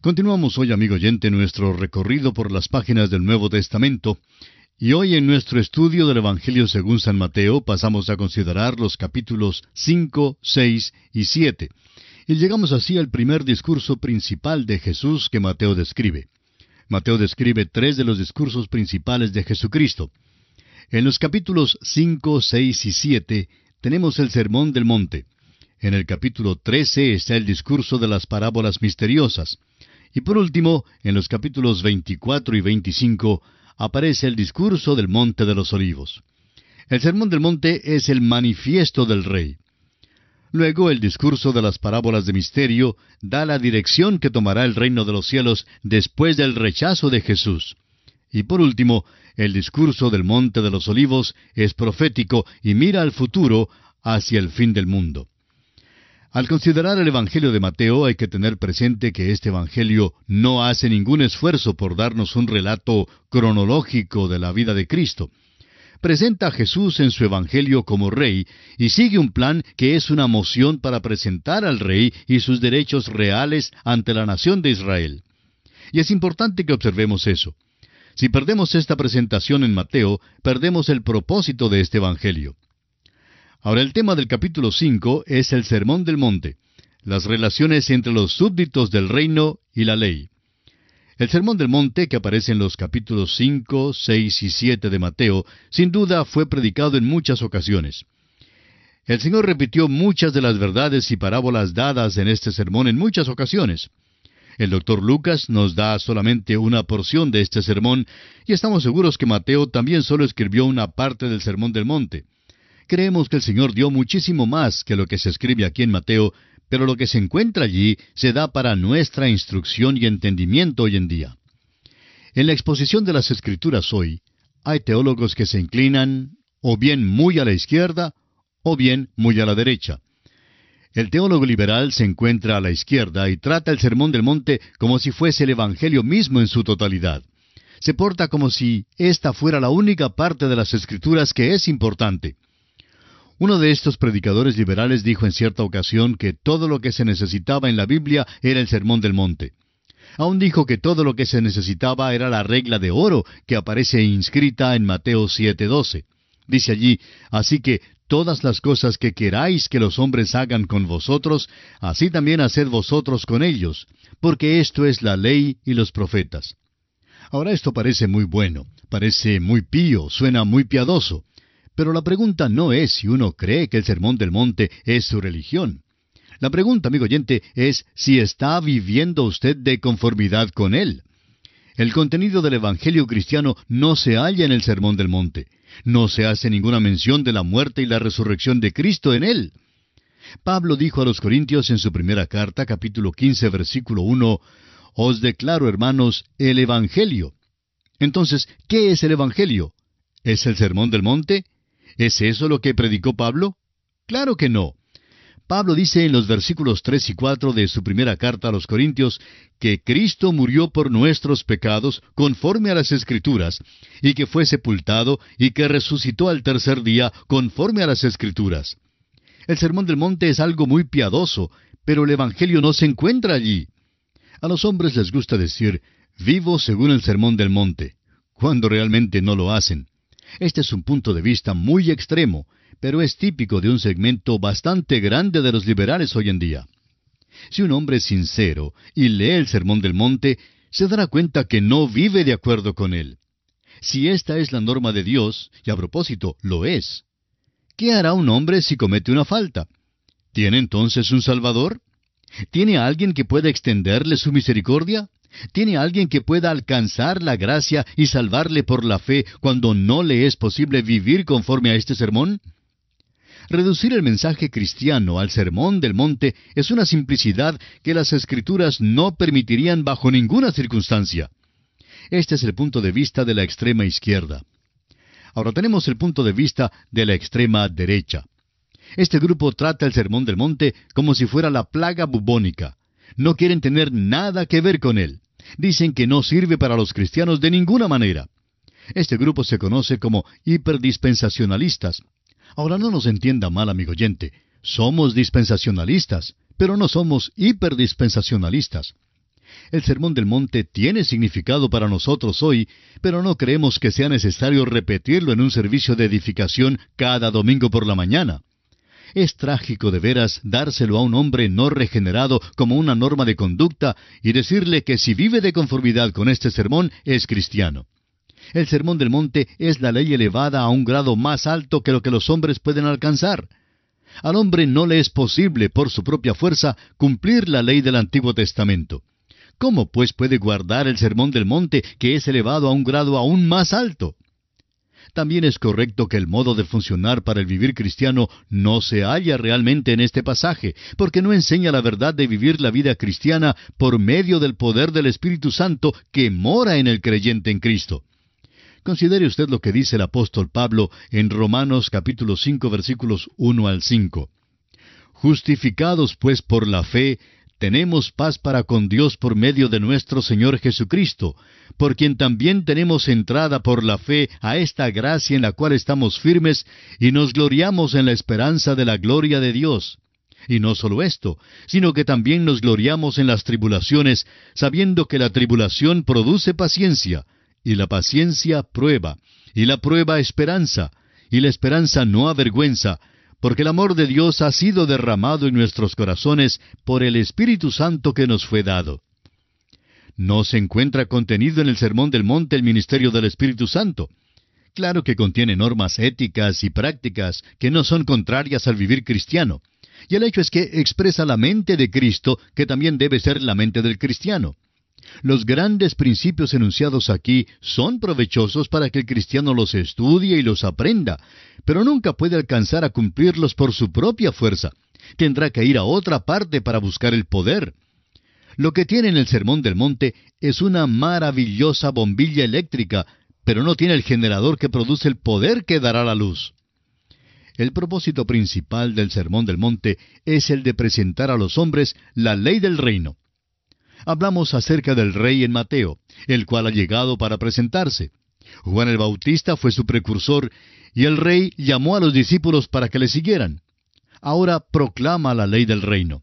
Continuamos hoy, amigo oyente, nuestro recorrido por las páginas del Nuevo Testamento, y hoy en nuestro estudio del Evangelio según San Mateo pasamos a considerar los capítulos 5, 6 y 7, y llegamos así al primer discurso principal de Jesús que Mateo describe. Mateo describe tres de los discursos principales de Jesucristo. En los capítulos 5, 6 y 7 tenemos el Sermón del Monte. En el capítulo 13 está el discurso de las parábolas misteriosas. Y por último, en los capítulos 24 y 25, aparece el discurso del Monte de los Olivos. El Sermón del Monte es el manifiesto del Rey. Luego, el discurso de las parábolas de misterio da la dirección que tomará el reino de los cielos después del rechazo de Jesús. Y por último, el discurso del Monte de los Olivos es profético y mira al futuro hacia el fin del mundo. Al considerar el Evangelio de Mateo hay que tener presente que este Evangelio no hace ningún esfuerzo por darnos un relato cronológico de la vida de Cristo. Presenta a Jesús en su Evangelio como Rey y sigue un plan que es una moción para presentar al Rey y sus derechos reales ante la nación de Israel. Y es importante que observemos eso. Si perdemos esta presentación en Mateo, perdemos el propósito de este Evangelio. Ahora el tema del capítulo 5 es el Sermón del Monte, las relaciones entre los súbditos del reino y la ley. El Sermón del Monte, que aparece en los capítulos 5, 6 y 7 de Mateo, sin duda fue predicado en muchas ocasiones. El Señor repitió muchas de las verdades y parábolas dadas en este sermón en muchas ocasiones. El doctor Lucas nos da solamente una porción de este sermón, y estamos seguros que Mateo también solo escribió una parte del Sermón del Monte. Creemos que el Señor dio muchísimo más que lo que se escribe aquí en Mateo, pero lo que se encuentra allí se da para nuestra instrucción y entendimiento hoy en día. En la exposición de las Escrituras hoy, hay teólogos que se inclinan o bien muy a la izquierda o bien muy a la derecha. El teólogo liberal se encuentra a la izquierda y trata el Sermón del Monte como si fuese el Evangelio mismo en su totalidad. Se porta como si esta fuera la única parte de las Escrituras que es importante. Uno de estos predicadores liberales dijo en cierta ocasión que todo lo que se necesitaba en la Biblia era el Sermón del Monte. Aún dijo que todo lo que se necesitaba era la regla de oro que aparece inscrita en Mateo 7:12. Dice allí, así que todas las cosas que queráis que los hombres hagan con vosotros, así también haced vosotros con ellos, porque esto es la ley y los profetas. Ahora esto parece muy bueno, parece muy pío, suena muy piadoso. Pero la pregunta no es si uno cree que el Sermón del Monte es su religión. La pregunta, amigo oyente, es si está viviendo usted de conformidad con él. El contenido del Evangelio cristiano no se halla en el Sermón del Monte. No se hace ninguna mención de la muerte y la resurrección de Cristo en él. Pablo dijo a los Corintios en su primera carta, capítulo 15, versículo 1, «Os declaro, hermanos, el Evangelio». Entonces, ¿qué es el Evangelio? ¿Es el Sermón del Monte? ¿Es eso lo que predicó Pablo? Claro que no. Pablo dice en los versículos 3 y 4 de su primera carta a los Corintios que Cristo murió por nuestros pecados conforme a las Escrituras, y que fue sepultado y que resucitó al tercer día conforme a las Escrituras. El Sermón del Monte es algo muy piadoso, pero el Evangelio no se encuentra allí. A los hombres les gusta decir, vivo según el Sermón del Monte, cuando realmente no lo hacen. Este es un punto de vista muy extremo, pero es típico de un segmento bastante grande de los liberales hoy en día. Si un hombre es sincero y lee el Sermón del Monte, se dará cuenta que no vive de acuerdo con él. Si esta es la norma de Dios, y a propósito, lo es, ¿qué hará un hombre si comete una falta? ¿Tiene entonces un Salvador? ¿Tiene alguien que pueda extenderle su misericordia? ¿Tiene alguien que pueda alcanzar la gracia y salvarle por la fe cuando no le es posible vivir conforme a este sermón? Reducir el mensaje cristiano al Sermón del Monte es una simplicidad que las Escrituras no permitirían bajo ninguna circunstancia. Este es el punto de vista de la extrema izquierda. Ahora tenemos el punto de vista de la extrema derecha. Este grupo trata el Sermón del Monte como si fuera la plaga bubónica. No quieren tener nada que ver con él. Dicen que no sirve para los cristianos de ninguna manera. Este grupo se conoce como hiperdispensacionalistas. Ahora no nos entienda mal, amigo oyente. Somos dispensacionalistas, pero no somos hiperdispensacionalistas. El Sermón del Monte tiene significado para nosotros hoy, pero no creemos que sea necesario repetirlo en un servicio de edificación cada domingo por la mañana. Es trágico de veras dárselo a un hombre no regenerado como una norma de conducta y decirle que si vive de conformidad con este sermón es cristiano. El Sermón del Monte es la ley elevada a un grado más alto que lo que los hombres pueden alcanzar. Al hombre no le es posible, por su propia fuerza, cumplir la ley del Antiguo Testamento. ¿Cómo, pues, puede guardar el Sermón del Monte, que es elevado a un grado aún más alto? También es correcto que el modo de funcionar para el vivir cristiano no se halla realmente en este pasaje, porque no enseña la verdad de vivir la vida cristiana por medio del poder del Espíritu Santo que mora en el creyente en Cristo. Considere usted lo que dice el apóstol Pablo en Romanos capítulo 5 versículos 1 al 5. Justificados pues por la fe, tenemos paz para con Dios por medio de nuestro Señor Jesucristo, por quien también tenemos entrada por la fe a esta gracia en la cual estamos firmes y nos gloriamos en la esperanza de la gloria de Dios. Y no solo esto, sino que también nos gloriamos en las tribulaciones, sabiendo que la tribulación produce paciencia, y la paciencia prueba, y la prueba esperanza, y la esperanza no avergüenza, porque el amor de Dios ha sido derramado en nuestros corazones por el Espíritu Santo que nos fue dado. No se encuentra contenido en el Sermón del Monte el ministerio del Espíritu Santo. Claro que contiene normas éticas y prácticas que no son contrarias al vivir cristiano. Y el hecho es que expresa la mente de Cristo, que también debe ser la mente del cristiano. Los grandes principios enunciados aquí son provechosos para que el cristiano los estudie y los aprenda, pero nunca puede alcanzar a cumplirlos por su propia fuerza. Tendrá que ir a otra parte para buscar el poder. Lo que tiene en el Sermón del Monte es una maravillosa bombilla eléctrica, pero no tiene el generador que produce el poder que dará la luz. El propósito principal del Sermón del Monte es el de presentar a los hombres la ley del reino. Hablamos acerca del rey en Mateo, el cual ha llegado para presentarse. Juan el Bautista fue su precursor, y el rey llamó a los discípulos para que le siguieran. Ahora proclama la ley del reino.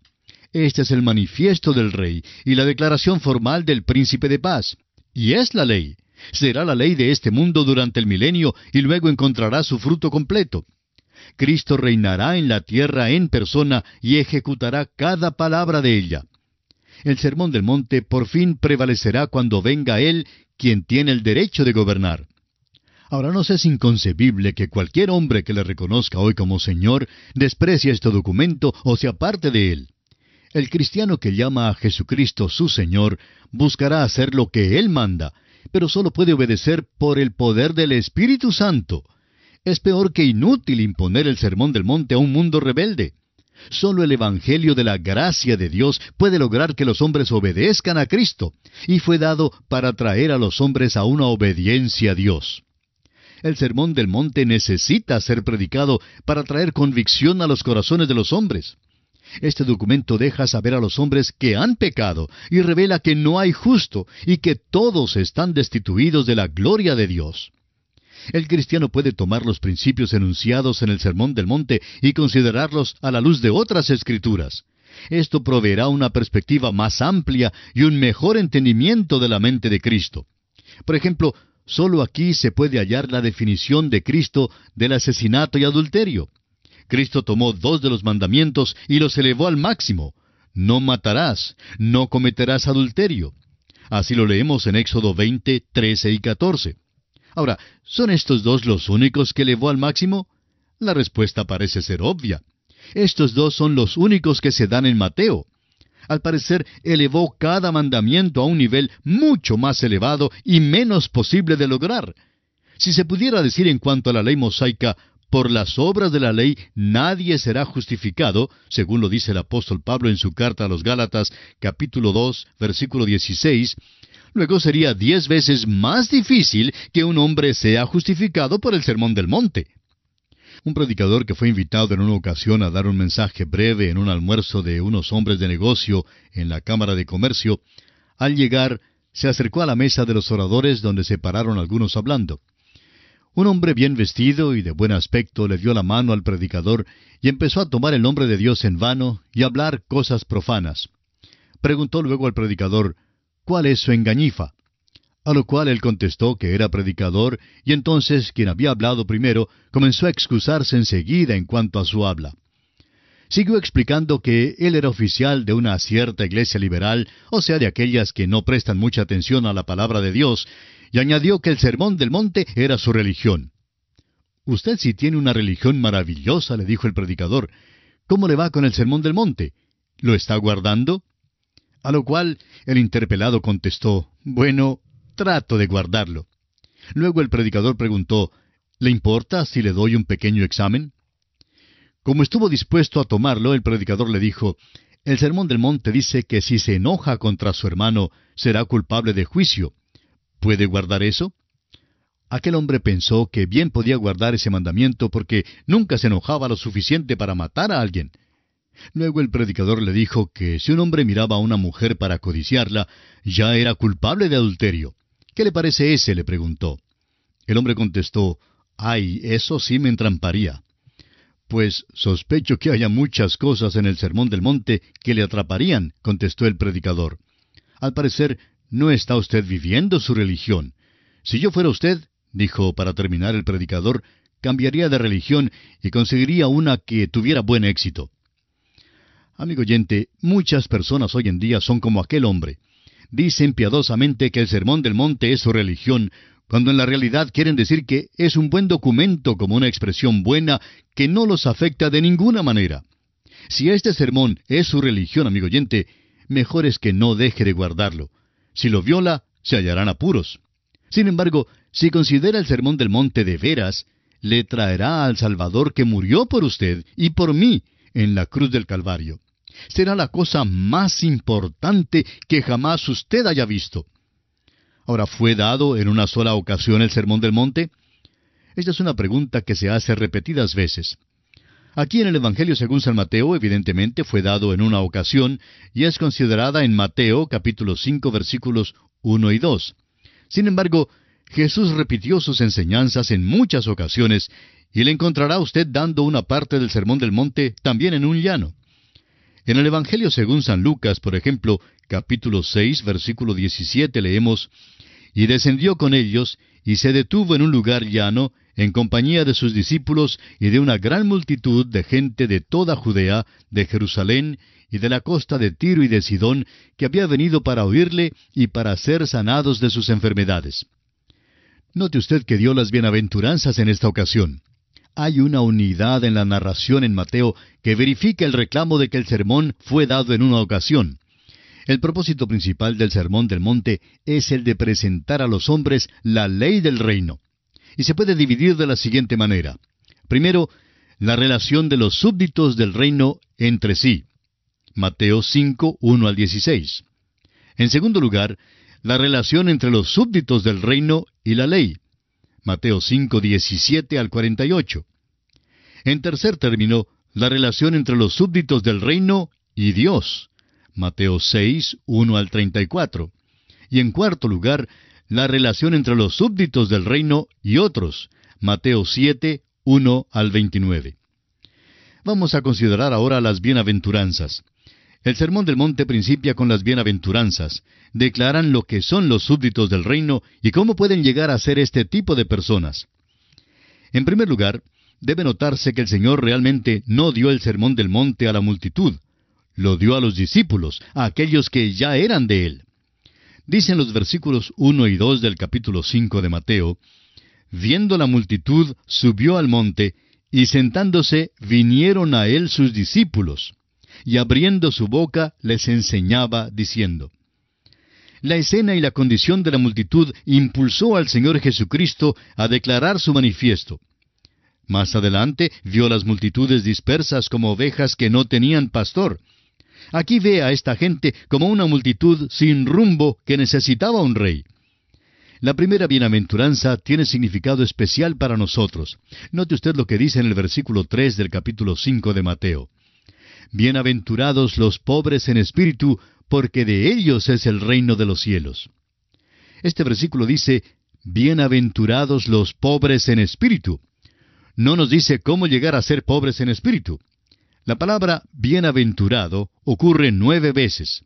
Este es el manifiesto del rey y la declaración formal del príncipe de paz. Y es la ley. Será la ley de este mundo durante el milenio y luego encontrará su fruto completo. Cristo reinará en la tierra en persona y ejecutará cada palabra de ella. El Sermón del Monte por fin prevalecerá cuando venga Él, quien tiene el derecho de gobernar. Ahora, nos es inconcebible que cualquier hombre que le reconozca hoy como Señor desprecie este documento o se aparte de él. El cristiano que llama a Jesucristo su Señor buscará hacer lo que Él manda, pero solo puede obedecer por el poder del Espíritu Santo. Es peor que inútil imponer el Sermón del Monte a un mundo rebelde. Solo el Evangelio de la gracia de Dios puede lograr que los hombres obedezcan a Cristo, y fue dado para traer a los hombres a una obediencia a Dios. El Sermón del Monte necesita ser predicado para traer convicción a los corazones de los hombres. Este documento deja saber a los hombres que han pecado y revela que no hay justo y que todos están destituidos de la gloria de Dios. El cristiano puede tomar los principios enunciados en el Sermón del Monte y considerarlos a la luz de otras escrituras. Esto proveerá una perspectiva más amplia y un mejor entendimiento de la mente de Cristo. Por ejemplo, solo aquí se puede hallar la definición de Cristo del asesinato y adulterio. Cristo tomó 2 de los mandamientos y los elevó al máximo. No matarás, no cometerás adulterio. Así lo leemos en Éxodo 20, 13 y 14. Ahora, ¿son estos 2 los únicos que elevó al máximo? La respuesta parece ser obvia. Estos 2 son los únicos que se dan en Mateo. Al parecer, elevó cada mandamiento a un nivel mucho más elevado y menos posible de lograr. Si se pudiera decir en cuanto a la ley mosaica, por las obras de la ley nadie será justificado, según lo dice el apóstol Pablo en su carta a los Gálatas, capítulo 2, versículo 16, luego sería 10 veces más difícil que un hombre sea justificado por el Sermón del Monte. Un predicador que fue invitado en una ocasión a dar un mensaje breve en un almuerzo de unos hombres de negocio en la Cámara de Comercio, al llegar, se acercó a la mesa de los oradores donde se pararon algunos hablando. Un hombre bien vestido y de buen aspecto le dio la mano al predicador y empezó a tomar el nombre de Dios en vano y a hablar cosas profanas. Preguntó luego al predicador, ¿cuál es su engañifa? A lo cual él contestó que era predicador, y entonces quien había hablado primero comenzó a excusarse enseguida en cuanto a su habla. Siguió explicando que él era oficial de una cierta iglesia liberal, o sea, de aquellas que no prestan mucha atención a la palabra de Dios, y añadió que el Sermón del Monte era su religión. «Usted sí tiene una religión maravillosa», le dijo el predicador. «¿Cómo le va con el Sermón del Monte? ¿Lo está guardando?» A lo cual el interpelado contestó, «Bueno, trato de guardarlo». Luego el predicador preguntó, «¿Le importa si le doy un pequeño examen?». Como estuvo dispuesto a tomarlo, el predicador le dijo, «El Sermón del Monte dice que si se enoja contra su hermano, será culpable de juicio. ¿Puede guardar eso?». Aquel hombre pensó que bien podía guardar ese mandamiento porque nunca se enojaba lo suficiente para matar a alguien. Luego el predicador le dijo que si un hombre miraba a una mujer para codiciarla, ya era culpable de adulterio. «¿Qué le parece ese?», le preguntó. El hombre contestó, «Ay, eso sí me entramparía». «Pues sospecho que haya muchas cosas en el Sermón del Monte que le atraparían», contestó el predicador. «Al parecer, no está usted viviendo su religión. Si yo fuera usted», dijo para terminar el predicador, «cambiaría de religión y conseguiría una que tuviera buen éxito». Amigo oyente, muchas personas hoy en día son como aquel hombre. Dicen piadosamente que el Sermón del Monte es su religión, cuando en la realidad quieren decir que es un buen documento como una expresión buena que no los afecta de ninguna manera. Si este sermón es su religión, amigo oyente, mejor es que no deje de guardarlo. Si lo viola, se hallarán apuros. Sin embargo, si considera el Sermón del Monte de veras, le traerá al Salvador que murió por usted y por mí en la cruz del Calvario. Será la cosa más importante que jamás usted haya visto. Ahora, ¿fue dado en una sola ocasión el Sermón del Monte? Esta es una pregunta que se hace repetidas veces. Aquí en el Evangelio según San Mateo, evidentemente fue dado en una ocasión, y es considerada en Mateo capítulo 5 versículos 1 y 2. Sin embargo, Jesús repitió sus enseñanzas en muchas ocasiones, y le encontrará usted dando una parte del Sermón del Monte también en un llano. En el Evangelio según San Lucas, por ejemplo, capítulo 6, versículo 17, leemos, «Y descendió con ellos, y se detuvo en un lugar llano, en compañía de sus discípulos y de una gran multitud de gente de toda Judea, de Jerusalén y de la costa de Tiro y de Sidón, que había venido para oírle y para ser sanados de sus enfermedades». Note usted que dio las bienaventuranzas en esta ocasión. Hay una unidad en la narración en Mateo que verifica el reclamo de que el sermón fue dado en una ocasión. El propósito principal del Sermón del Monte es el de presentar a los hombres la ley del reino. Y se puede dividir de la siguiente manera. Primero, la relación de los súbditos del reino entre sí. Mateo 5, 1 al 16. En segundo lugar, la relación entre los súbditos del reino y la ley. Mateo 5, 17 al 48. En tercer término, la relación entre los súbditos del reino y Dios. Mateo 6, 1 al 34. Y en cuarto lugar, la relación entre los súbditos del reino y otros. Mateo 7, 1 al 29. Vamos a considerar ahora las bienaventuranzas. El Sermón del Monte principia con las bienaventuranzas. Declaran lo que son los súbditos del reino y cómo pueden llegar a ser este tipo de personas. En primer lugar, debe notarse que el Señor realmente no dio el Sermón del Monte a la multitud. Lo dio a los discípulos, a aquellos que ya eran de Él. Dicen los versículos 1 y 2 del capítulo 5 de Mateo, «Viendo la multitud, subió al monte, y sentándose, vinieron a Él sus discípulos, y abriendo su boca, les enseñaba, diciendo». La escena y la condición de la multitud impulsó al Señor Jesucristo a declarar su manifiesto. Más adelante vio las multitudes dispersas como ovejas que no tenían pastor. Aquí ve a esta gente como una multitud sin rumbo que necesitaba un rey. La primera bienaventuranza tiene significado especial para nosotros. Note usted lo que dice en el versículo 3 del capítulo 5 de Mateo. «Bienaventurados los pobres en espíritu, porque de ellos es el reino de los cielos». Este versículo dice, «Bienaventurados los pobres en espíritu». No nos dice cómo llegar a ser pobres en espíritu. La palabra bienaventurado ocurre 9 veces.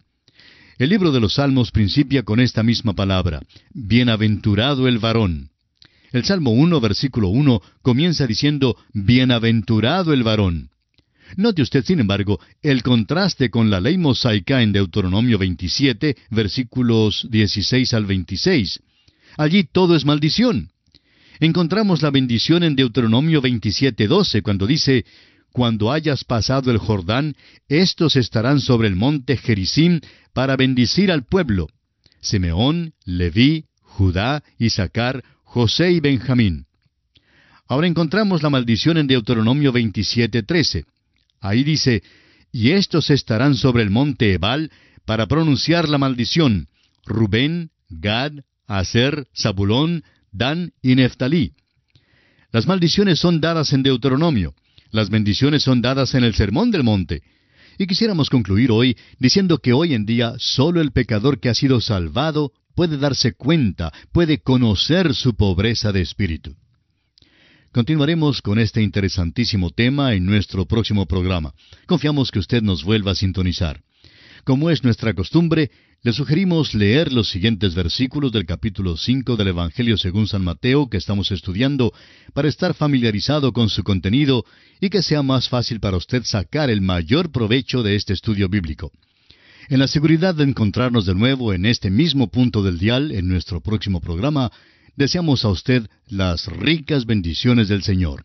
El libro de los Salmos principia con esta misma palabra: bienaventurado el varón. El Salmo 1, versículo 1, comienza diciendo: bienaventurado el varón. Note usted, sin embargo, el contraste con la ley mosaica en Deuteronomio 27, versículos 16 al 26. Allí todo es maldición. Encontramos la bendición en Deuteronomio 27, 12, cuando dice: cuando hayas pasado el Jordán, estos estarán sobre el monte Gerizim para bendecir al pueblo: Simeón, Leví, Judá, Isaacar, José y Benjamín. Ahora encontramos la maldición en Deuteronomio 27, 13. Ahí dice: y estos estarán sobre el monte Ebal para pronunciar la maldición: Rubén, Gad, Aser, Zabulón, Dan y Neftalí. Las maldiciones son dadas en Deuteronomio. Las bendiciones son dadas en el Sermón del Monte. Y quisiéramos concluir hoy diciendo que hoy en día solo el pecador que ha sido salvado puede darse cuenta, puede conocer su pobreza de espíritu. Continuaremos con este interesantísimo tema en nuestro próximo programa. Confiamos que usted nos vuelva a sintonizar. Como es nuestra costumbre, le sugerimos leer los siguientes versículos del capítulo 5 del Evangelio según San Mateo que estamos estudiando para estar familiarizado con su contenido y que sea más fácil para usted sacar el mayor provecho de este estudio bíblico. En la seguridad de encontrarnos de nuevo en este mismo punto del dial en nuestro próximo programa, deseamos a usted las ricas bendiciones del Señor.